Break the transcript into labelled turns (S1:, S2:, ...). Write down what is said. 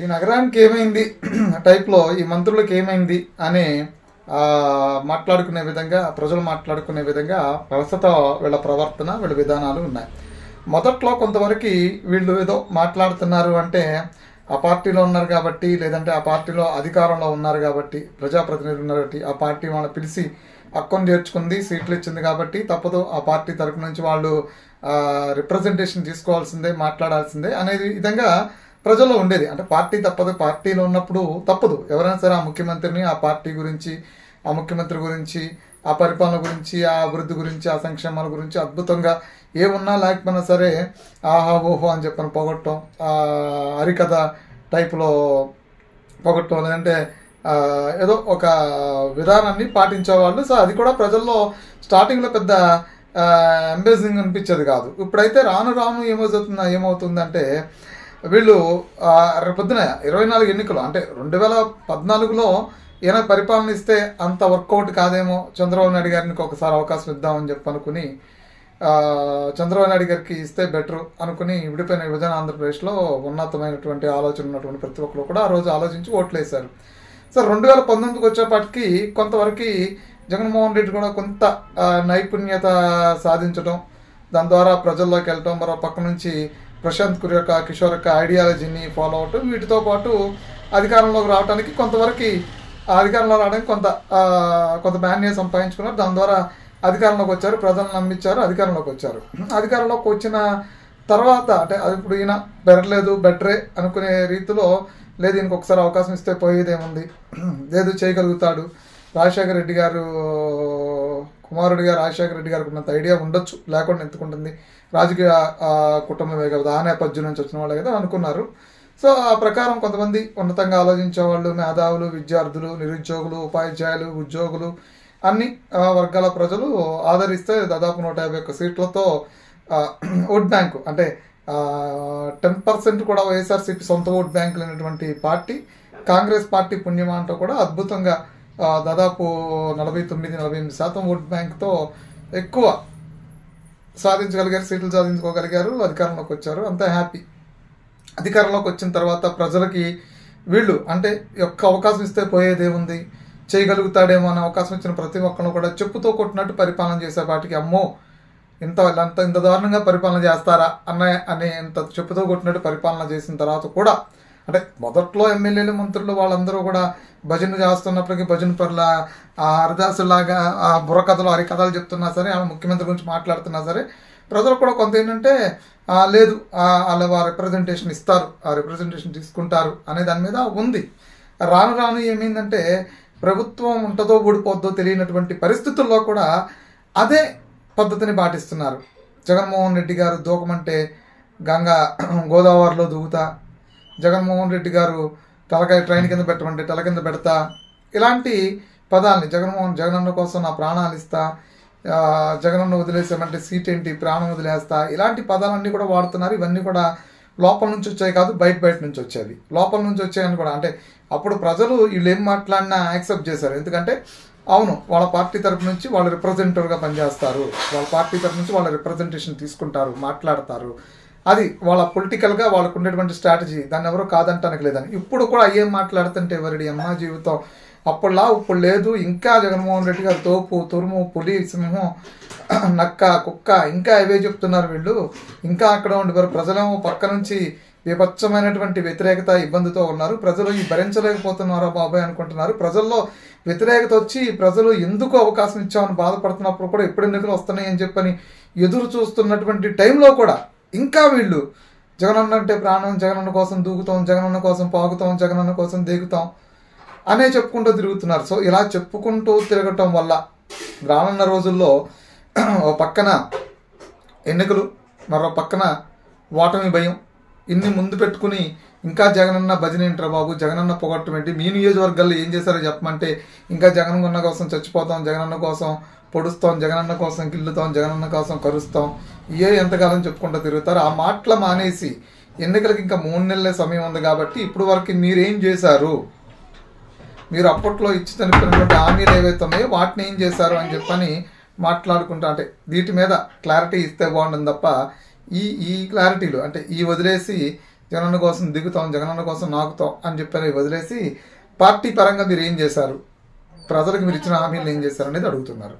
S1: ఈ నగరానికి ఏమైంది టైప్లో ఈ మంత్రులకు ఏమైంది అని మాట్లాడుకునే విధంగా, ప్రజలు మాట్లాడుకునే విధంగా ప్రస్తుతం వీళ్ళ ప్రవర్తన, వీళ్ళ విధానాలు ఉన్నాయి. మొదట్లో కొంతవరకు వీళ్ళు ఏదో మాట్లాడుతున్నారు అంటే ఆ పార్టీలో ఉన్నారు కాబట్టి, లేదంటే ఆ పార్టీలో అధికారంలో ఉన్నారు కాబట్టి, ప్రజాప్రతినిధులు ఉన్నారు కాబట్టి, ఆ పార్టీ వాళ్ళని పిలిచి హక్కును చేర్చుకుంది, సీట్లు ఇచ్చింది కాబట్టి తప్పదు, ఆ పార్టీ తరపు నుంచి వాళ్ళు రిప్రజెంటేషన్ తీసుకోవాల్సిందే, మాట్లాడాల్సిందే అనేది విధంగా ప్రజల్లో ఉండేది. అంటే పార్టీ తప్పదు, పార్టీలో ఉన్నప్పుడు తప్పదు, ఎవరైనా సరే ఆ ముఖ్యమంత్రిని, ఆ పార్టీ గురించి, ఆ ముఖ్యమంత్రి గురించి, ఆ పరిపాలన గురించి, ఆ అభివృద్ధి గురించి, ఆ సంక్షేమాల గురించి అద్భుతంగా ఏమున్నా లేకపోయినా సరే ఆహా ఓహో అని చెప్పని పొగట్టం, హరికథ టైపులో పొగట్టం, లేదంటే ఏదో ఒక విధానాన్ని పాటించేవాళ్ళు. సో అది కూడా ప్రజల్లో స్టార్టింగ్లో పెద్ద ఎంబేజింగ్ అనిపించేది కాదు. ఇప్పుడైతే రాను రాను ఏమవుతుందంటే వీళ్ళు రేపొద్దున 24 ఎన్నికలు అంటే 2014లో ఈయన పరిపాలన ఇస్తే అంత వర్కౌట్ కాదేమో, చంద్రబాబు నాయుడు గారికి ఒకసారి అవకాశం ఇద్దామని చెప్పి అనుకుని చంద్రబాబు నాయుడు గారికి ఇస్తే బెటర్ అనుకుని విడిపోయిన విభజన ఆంధ్రప్రదేశ్లో ఉన్నతమైనటువంటి ఆలోచన ఉన్నటువంటి ప్రతి ఒక్కరు కూడా ఆ రోజు ఆలోచించి ఓట్లు వేశారు. సో 2019కి వచ్చేపాటికి కొంతవరకు జగన్మోహన్ రెడ్డి కూడా కొంత నైపుణ్యత సాధించడం, దాని ద్వారా ప్రజల్లోకి వెళ్ళటం, మరో పక్క నుంచి ప్రశాంత్ కిషోర్ యొక్క ఐడియాలజీని ఫాలో అవటం, వీటితో పాటు అధికారంలోకి రావడానికి కొంతవరకు అధికారంలో రావడానికి కొంత మాన్యం సంపాదించుకున్నారు. దాని ద్వారా అధికారంలోకి వచ్చారు, ప్రజలను నమ్మించారు, అధికారంలోకి వచ్చారు. అధికారంలోకి వచ్చిన తర్వాత అంటే అది ఇప్పుడు ఈయన బెటరే అనుకునే రీతిలో లేదు, ఈయనకు ఒకసారి అవకాశం ఇస్తే పోయేదేముంది, లేదు చేయగలుగుతాడు, రాజశేఖర రెడ్డి గారు కుమారుడిగా రాజశేఖర రెడ్డి గారికి ఉన్నంత ఐడియా ఉండొచ్చు, లేకుండా ఎందుకుంటుంది, రాజకీయ కుటుంబమే కదా, ఆ నేపథ్యం నుంచి వచ్చిన వాళ్ళే కదా అనుకున్నారు. సో ఆ ప్రకారం కొంతమంది ఉన్నతంగా ఆలోచించే వాళ్ళు, మేధావులు, విద్యార్థులు, నిరుద్యోగులు, ఉపాధ్యాయులు, ఉద్యోగులు, అన్ని వర్గాల ప్రజలు ఆదరిస్తే దాదాపు 151 సీట్లతో ఓట్ బ్యాంకు అంటే 10% కూడా వైఎస్ఆర్సీపీ సొంత ఓట్ బ్యాంకు లేనటువంటి పార్టీ కాంగ్రెస్ పార్టీ పుణ్యమా అంటూ కూడా అద్భుతంగా దాదాపు 49-48% ఓట్ బ్యాంక్తో ఎక్కువ సాధించగలిగారు, సీట్లు సాధించుకోగలిగారు, అధికారంలోకి వచ్చారు. అంతా హ్యాపీ. అధికారంలోకి వచ్చిన తర్వాత ప్రజలకి వీళ్ళు అంటే ఒక్క అవకాశం ఇస్తే పోయేదేముంది, చేయగలుగుతాడేమో అనే అవకాశం ఇచ్చిన ప్రతి ఒక్కరు కూడా చెప్పుతో కొట్టినట్టు పరిపాలన చేసే వాటికి అమ్మో ఇంత దారుణంగా పరిపాలన చేస్తారా ఇంత చెప్పుతో కొట్టినట్టు పరిపాలన చేసిన తర్వాత కూడా అంటే మొదట్లో ఎమ్మెల్యేలు, మంత్రులు వాళ్ళందరూ కూడా భజన చేస్తున్నప్పటికీ భజన పరుల హరిదాసులాగా బుర్రకథలు, హరికథలు చెప్తున్నా సరే, ఆ ముఖ్యమంత్రి గురించి మాట్లాడుతున్నా సరే, ప్రజలు కూడా కొంత ఏంటంటే లేదు వాళ్ళు ఆ రిప్రజెంటేషన్ ఇస్తారు, ఆ రిప్రజెంటేషన్ తీసుకుంటారు అనే దాని మీద ఉంది. రాను రాను ఏమైందంటే ప్రభుత్వం ఉంటుందో ఊడిపోద్దో తెలియనటువంటి పరిస్థితుల్లో కూడా అదే పద్ధతిని పాటిస్తున్నారు. జగన్మోహన్ రెడ్డి గారు దూకమంటే గోదావరిలో దూకుతా, జగన్మోహన్ రెడ్డి గారు తలకాయ ట్రైన్ కింద పెట్టమంటే తల కింద పెడతా, ఇలాంటి పదాలని జగనన్న కోసం నా ప్రాణాలు ఇస్తా, జగనన్న వదిలేసామంటే సీట్ ఏంటి ప్రాణం వదిలేస్తా, ఇలాంటి పదాలన్నీ కూడా వాడుతున్నారు. ఇవన్నీ కూడా లోపల నుంచి వచ్చాయి కాదు, బయట నుంచి వచ్చేవి. లోపల నుంచి వచ్చాయని కూడా అంటే అప్పుడు ప్రజలు వీళ్ళు ఏం మాట్లాడినా యాక్సెప్ట్ చేశారు. ఎందుకంటే అవును, వాళ్ళ పార్టీ తరపు నుంచి వాళ్ళు రిప్రజెంటేటివ్గా పనిచేస్తారు, వాళ్ళ పార్టీ తరపు నుంచి వాళ్ళ రిప్రజెంటేషన్ తీసుకుంటారు, మాట్లాడతారు, అది వాళ్ళ పొలిటికల్గా వాళ్ళకు ఉండేటువంటి స్ట్రాటజీ, దాన్ని ఎవరో కాదంటానికి లేదని. ఇప్పుడు కూడా అయ్యేం మాట్లాడుతుంటే ఎవరిడి అమ్మా జీవితం అప్పుడులా ఇప్పుడు లేదు. ఇంకా జగన్మోహన్ రెడ్డి గారు తోపు, తురుము, పులి, సింహం, నక్క, కుక్క ఇంకా అవే చెప్తున్నారు వీళ్ళు. ఇంకా అక్కడ ఉండి ప్రజలేమో పక్క నుంచి విపచ్చమైనటువంటి వ్యతిరేకత ఇబ్బందితో ఉన్నారు, ప్రజలు ఈ భరించలేకపోతున్నారా బాబాయ్ అనుకుంటున్నారు. ప్రజల్లో వ్యతిరేకత వచ్చి ప్రజలు ఎందుకు అవకాశం ఇచ్చామని బాధపడుతున్నప్పుడు కూడా ఎప్పుడు ఎన్నికలు వస్తున్నాయి అని చెప్పని ఎదురు చూస్తున్నటువంటి టైంలో కూడా ఇంకా వీళ్ళు జగనన్న అంటే ప్రాణం, జగనన్న కోసం దూకుతాం, జగనన్న కోసం పాకుతాం, జగనన్న కోసం దిగుతాం అనే చెప్పుకుంటూ తిరుగుతున్నారు. సో ఇలా చెప్పుకుంటూ తిరగటం వల్ల రానున్న రోజుల్లో ఓ పక్కన ఎన్నికలు, మరో పక్కన ఓటమి భయం, ఇన్ని ముందు పెట్టుకుని ఇంకా జగనన్న భజన ఏంట్రా బాబు, జగనన్న పొగట్టం ఏంటి, మీ నియోజకవర్గాల్లో ఏం చేశారో చెప్పమంటే ఇంకా జగనన్న కోసం చచ్చిపోతాం, జగనన్న కోసం పొడుస్తాం, జగనన్న కోసం గిల్లుతాం, జగనన్న కోసం కరుస్తాం, ఎంతకాలం చెప్పుకుంటూ తిరుగుతారు. ఆ మాటలు మానేసి ఎన్నికలకి ఇంకా 3 నెలల సమయం ఉంది కాబట్టి ఇప్పుడు వరకు మీరేం చేశారు, మీరు అప్పట్లో ఇచ్చి చనిపోయినటువంటి హామీలు ఏవైతే ఉన్నాయో వాటిని ఏం చేశారు అని చెప్పని మాట్లాడుకుంటా అంటే వీటి మీద క్లారిటీ ఇస్తే బాగుంటుంది తప్ప ఈ క్లారిటీలు అంటే ఈ వదిలేసి జగనన్న కోసం దిగుతాం, జగనన్న కోసం నాకుతాం అని చెప్పని వదిలేసి పార్టీ పరంగా మీరు ఏం చేశారు, ప్రజలకు మీరు ఇచ్చిన హామీలు ఏం చేశారు అనేది అడుగుతున్నారు.